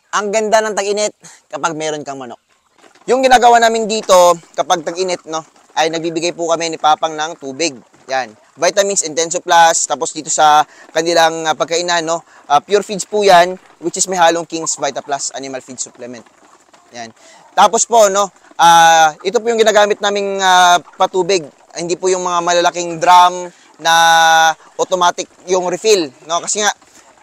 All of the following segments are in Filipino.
Ang ganda ng tag-init kapag meron kang manok. Yung ginagawa namin dito kapag tag-init, no, ay nagbibigay po kami ni Papang ng tubig. Yan. Vitamins, Intenso Plus, tapos dito sa kanilang pagkainan, no, pure feeds po yan, which is may halong King's Vita Plus Animal Feed Supplement. Yan. Tapos po, no, ito po yung ginagamit naming patubig. Hindi po yung mga malalaking drum na automatic yung refill, no, kasi nga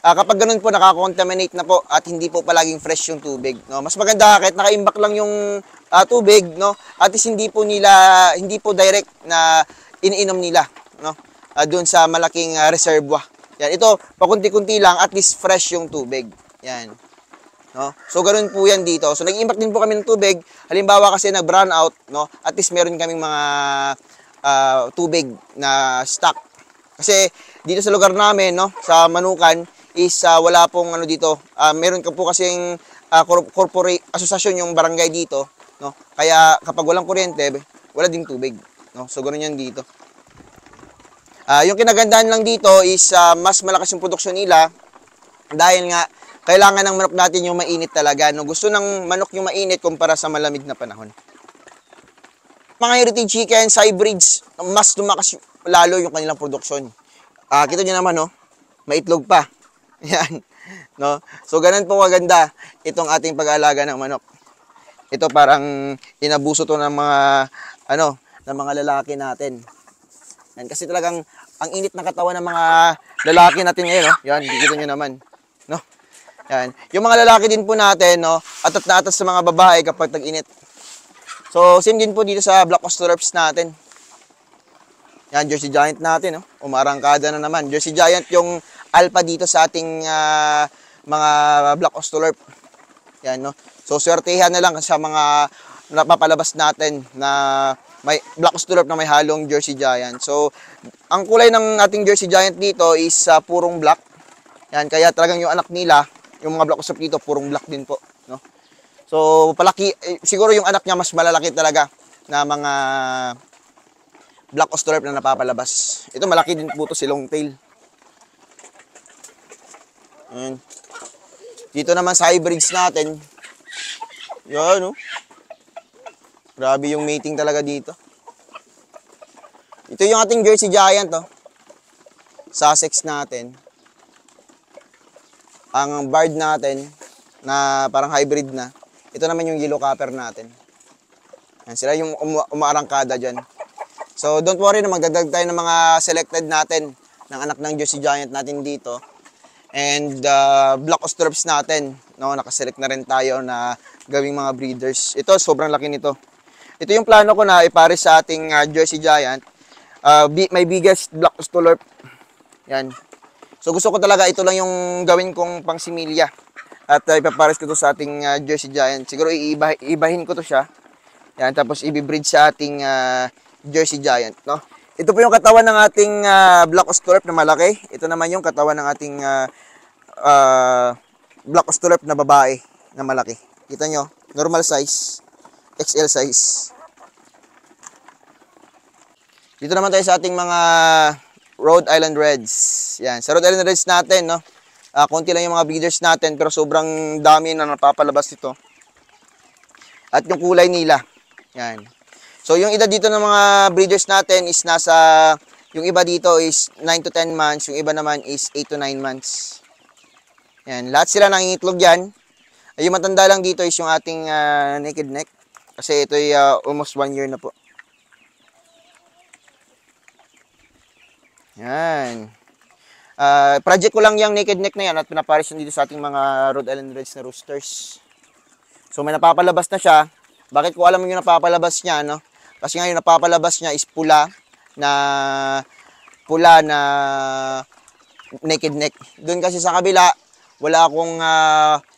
kapag ganun po nakakontaminate na po at hindi po palaging fresh yung tubig, no. Mas maganda kahit naka-imbak lang yung tubig, no. At least hindi po direct na iniinom nila, no. Doon sa malaking reservoir. Yan, ito pakunti-kunti lang at least fresh yung tubig. Yan. No? So ganoon po 'yan dito. So nag-imbak din po kami ng tubig. Halimbawa kasi nag-brown out, no. At least meron kaming mga tubig na stock. Kasi dito sa lugar namin, no, sa Manukan is wala pong ano dito. Meron ka po kasing corporate asosasyon yung barangay dito, no. Kaya kapag walang kuryente, wala ding tubig, no. So ganoon 'yan dito. Yung kinagandaan lang dito is mas malakas yung produksyon nila dahil nga kailangan ng manok natin yung mainit talaga, no. Gusto ng manok yung mainit kumpara sa malamig na panahon. Mga heritage chickens, hybrids, mas lumakas lalo yung kanilang produksyon. Kita nyo naman, no, maitlog pa. Yan, no. So ganun po kaganda itong ating pag-aalaga ng manok. Ito parang inabuso to ng mga ng mga lalaki natin. Yan, kasi talagang ang init ng katawan ng mga lalaki natin ngayon, no. Yan, dito nyo naman, no. Yan. Yung mga lalaki din po natin, no, atat na atas sa mga babae kapag tag-init. So, same din po dito sa Black Australorps natin. Yan, Jersey Giant natin, no. Umarangkada na naman. Jersey Giant yung alpha dito sa ating mga Black Australorp. Yan, no. So, swertehan na lang sa mga napapalabas natin na may Black Australorp na may halong Jersey Giant. So, ang kulay ng ating Jersey Giant dito is purong black. Yan, kaya talagang yung anak nila, yung mga Black Australorp dito, purong black din po, no. So, palaki, siguro yung anak niya mas malalaki talaga na mga Black Australorp na napapalabas. Ito malaki din po to si Longtail. Ayan. Dito naman sa hybrids natin. Yan, no. Grabe yung mating talaga dito. Ito yung ating Jersey Giant, oh. Sussex natin. Ang Bard natin na parang hybrid na. Ito naman yung Yellow Copper natin. Yan, sila yung umaarangkada dyan. So don't worry na magdagdag tayo ng mga selected natin ng anak ng Jersey Giant natin dito. And Black Australorps natin, no, nakaselect na rin tayo na gawing mga breeders. Ito sobrang laki nito. Ito yung plano ko na ipares sa ating Jersey Giant. My biggest Black Australorp. Yan. So gusto ko talaga ito lang yung gawin kong pangsimilya. At ipapares ko to sa ating Jersey Giant. Siguro iibahin ko to siya. Yan, tapos i-breed sa ating Jersey Giant, no? Ito po yung katawan ng ating Black Australorp na malaki. Ito naman yung katawan ng ating Black Australorp na babae na malaki. Kita nyo, normal size, XL size. Dito naman tayo sa ating mga Rhode Island Reds. Yan, sa Rhode Island Reds natin, no? Konti lang yung mga breeders natin pero sobrang dami na napapalabas ito. At yung kulay nila. Yan. So yung edad dito ng mga breeders natin is yung iba dito is 9 to 10 months, yung iba naman is 8 to 9 months. Yan, lahat sila nangingitlog yan. Yung matanda lang dito is yung ating naked neck. Kasi ito ay almost 1 year na po. Yan. Project ko lang yung naked neck na yan at pinapares yun dito sa ating mga Rhode Island Reds na roosters. So may napapalabas na siya. Bakit ko alam yung napapalabas niya, no? Kasi nga yung napapalabas niya is pula na naked neck. Doon kasi sa kabila, wala akong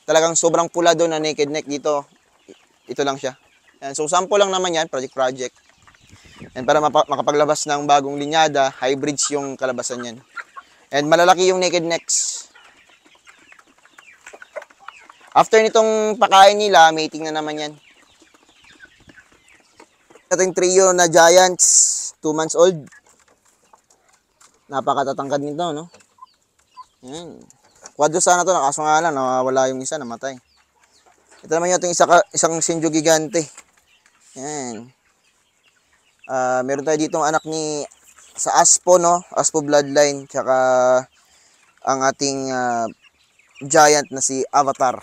talagang sobrang pula doon na naked neck dito. Ito lang siya. Yan. So sample lang naman yan, project. And para makapaglabas ng bagong linyada, hybrids yung kalabasan yan. And malalaki yung naked necks. After nitong pakain nila, mating na naman yan. Ating trio na Giants, 2 months old. Napakatatangkad nito, no? Yan. Quadro sana to, nakaso nga lang, nawawala yung isa, namatay. Ito naman yung ating isang Shinju Gigante. Yan. Meron tayo ditong anak sa Aspo, no? Aspo Bloodline. Tsaka ang ating giant na si Avatar.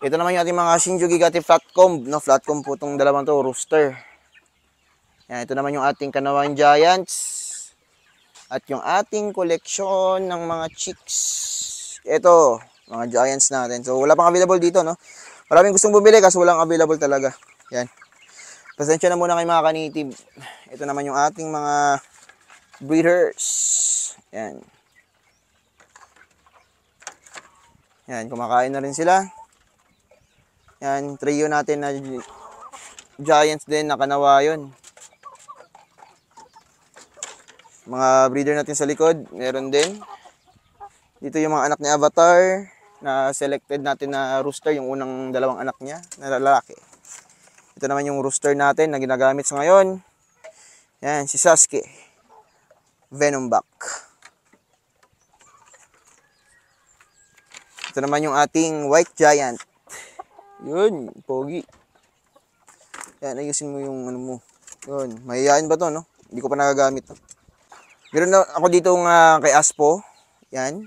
Ito naman yung ating mga Shinju Gigante Flatcomb, no? Flatcomb po itong dalawang to, rooster. Yan, ito naman yung ating Kanawang Giants. At yung ating koleksyon ng mga chicks. Ito, mga giants natin. So, wala pang available dito, no? Maraming gustong bumili kasi walang available talaga. Yan. Pasensya na muna kayo mga kanitib. Ito naman yung ating mga breeders. Yan. Yan, kumakain na rin sila. Yan, trio natin na giants din, nakanawayon. Mga breeder natin sa likod, meron din. Dito yung mga anak ni Avatar na selected natin na rooster, yung unang dalawang anak niya na lalaki. Ito naman yung rooster natin na ginagamit sa ngayon. Yan, si Sasuke. Venomback. Ito naman yung ating white giant. Yun, pogi. Yan, ayusin mo yung ano mo. Yun, mahihain ba to, no? Hindi ko pa nagagamit to. Meron na ako dito kay Aspo. Yan.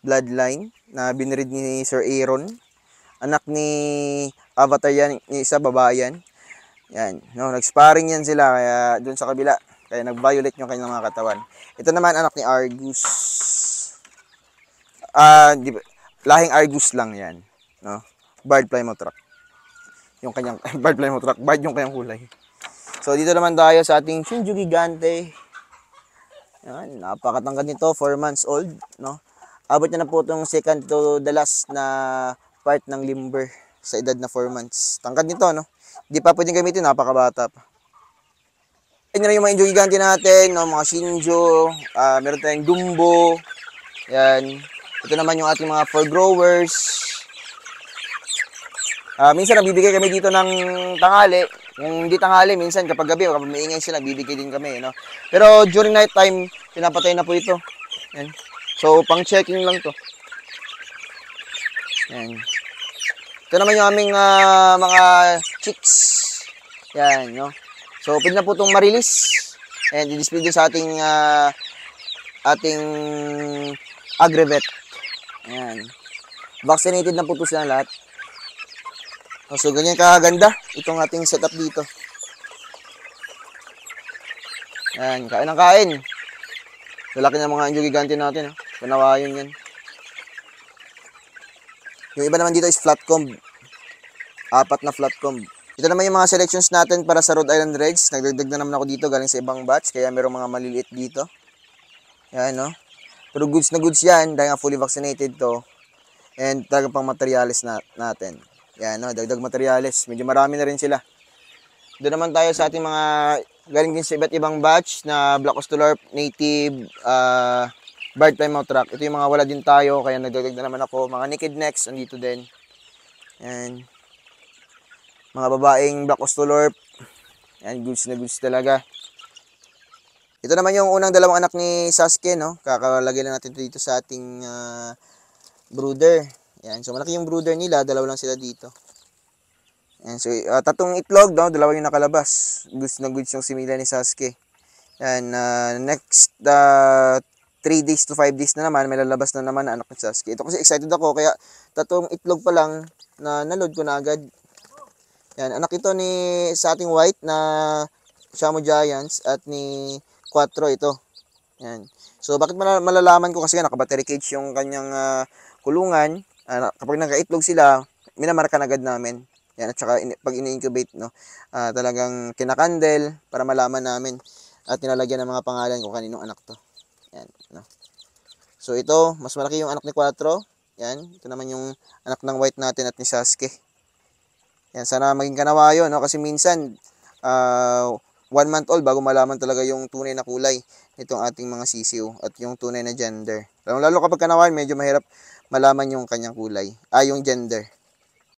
Bloodline na binread ni Sir Aaron. Anak ni Avatar yan, ni isa babae yan. Yan, no, nag-sparring yan sila kaya doon sa kabila. Kaya nag-violate yung kanyang mga katawan. Ito naman anak ni Argus. Lahing Argus lang yan, no. Barred Plymouth Rock. Yung kanyang Barred Plymouth Rock, barred yung kanyang kulay. So dito naman tayo sa ating Shinju Gigante. Yan, napakatangkad nito, 4 months old, no. Abot niya na po itong second to the last na part ng limber sa edad na 4 months. Tangkad nito, no. Hindi pa pwedeng gamitin, napakabata pa. Yan na yung mga Shinju Gigante natin, no, mga Shinju, meron tayong Dumbo. Yan. Ito naman yung ating mga for growers. Minsan nabibigay kami dito ng tanghali. Yung hindi tanghali, minsan kapag gabi, kapag maingay sila, bibigay din kami, no? Pero during night time, pinapatay na po ito. Yan. So, pang-checking lang to. Yan. Ito naman yung aming mga chicks. Yan, no? So, pwede na po itong ma-release. And i-display din sa ating agrivet. Yan. Vaccinated na po ito sila lahat. So, ganyan kaganda itong ating setup dito. Yan, kain ng kain. Lalaki ng mga Shinju Gigante natin. Panawayon yan. Yung iba naman dito is flatcomb. 4 na flatcomb. Ito naman yung mga selections natin para sa Rhode Island Reds. Nagdagdag na naman ako dito galing sa ibang batch. Kaya merong mga maliliit dito. Yan, no? Pero goods na goods yan. Dahil nga fully vaccinated to. And talagang pang materialis natin. Yan, no? Dagdag materialis. Medyo marami na rin sila. Doon naman tayo sa ating mga galing din sa iba't ibang batch na Black Ostolorp, Native, Barred Plymouth Rock. Ito yung mga wala din tayo, kaya nagdagdag na naman ako. Mga Naked Necks, andito din. Yan. Mga babaeng Black Ostolorp. Yan, goods na goods talaga. Ito naman yung unang dalawang anak ni Sasuke, no? Kakalagay lang natin dito sa ating brooder. Yan, so malaki yung brooder nila, dalawa lang sila dito. Yan, so tatong itlog, no? Dalawa yung nakalabas. Goods na goods yung simila ni Sasuke. Yan, next 3 days to 5 days na naman, may lalabas na naman na anak ni Sasuke. Ito kasi excited ako, kaya tatong itlog pa lang na naload ko na agad. Yan, anak ito sa ating white na Shamo Giants at ni Quattro ito. Yan. So, bakit malalaman ko? Kasi naka-battery cage yung kanyang kulungan. Kapag nagka-itlog sila, minamarka na agad namin. Yan, at saka pag ini-incubate, no, talagang kinakandel para malaman namin at nilalagyan ng mga pangalan kung kaninong anak to. Yan, no. So, ito, mas malaki yung anak ni Quattro. Yan, ito naman yung anak ng white natin at ni Sasuke. Yan, sana maging kanawayo, no, kasi minsan 1 month old bago malaman talaga yung tunay na kulay nitong ating mga sisiw at yung tunay na gender. Lalo kapag kanawayan, medyo mahirap malaman yung kanyang kulay, yung gender.